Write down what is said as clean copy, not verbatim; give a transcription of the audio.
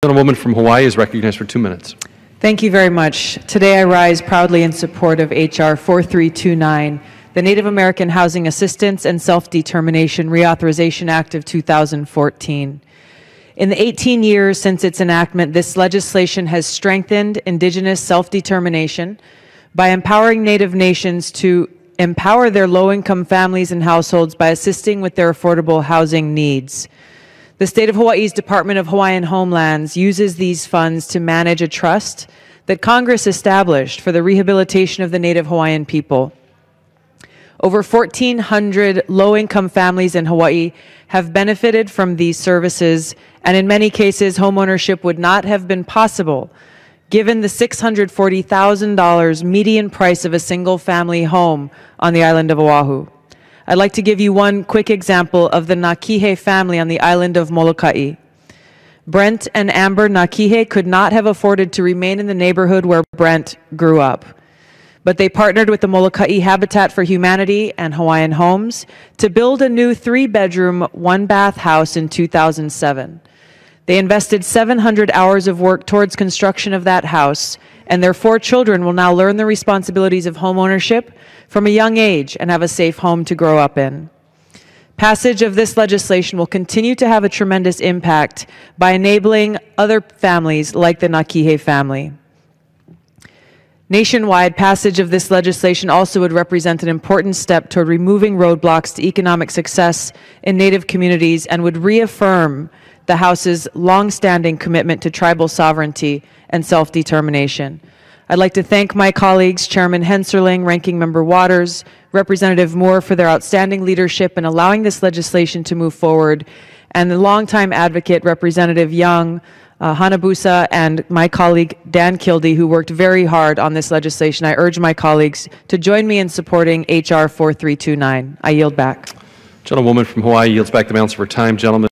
The gentlewoman from Hawaii is recognized for 2 minutes. Thank you very much. Today I rise proudly in support of H.R. 4329, the Native American Housing Assistance and Self-Determination Reauthorization Act of 2014. In the 18 years since its enactment, this legislation has strengthened Indigenous self-determination by empowering Native nations to empower their low-income families and households by assisting with their affordable housing needs. The State of Hawaii's Department of Hawaiian Homelands uses these funds to manage a trust that Congress established for the rehabilitation of the Native Hawaiian people. Over 1,400 low-income families in Hawaii have benefited from these services, and in many cases, homeownership would not have been possible given the $640,000 median price of a single-family home on the island of Oahu. I'd like to give you one quick example of the Nakihe family on the island of Molokai. Brent and Amber Nakihe could not have afforded to remain in the neighborhood where Brent grew up, but they partnered with the Molokai Habitat for Humanity and Hawaiian Homes to build a new 3-bedroom, 1-bath house in 2007. They invested 700 hours of work towards construction of that house, and their 4 children will now learn the responsibilities of homeownership from a young age and have a safe home to grow up in. Passage of this legislation will continue to have a tremendous impact by enabling other families like the Nakihe family. Nationwide, passage of this legislation also would represent an important step toward removing roadblocks to economic success in Native communities and would reaffirm the House's long-standing commitment to tribal sovereignty and self-determination. I'd like to thank my colleagues, Chairman Henserling, Ranking Member Waters, Representative Moore for their outstanding leadership in allowing this legislation to move forward, and the longtime advocate, Representative Young, Hanabusa, and my colleague, Dan Kildee, who worked very hard on this legislation. I urge my colleagues to join me in supporting H.R. 4329. I yield back. Gentlewoman from Hawaii yields back the balance of her time. Gentleman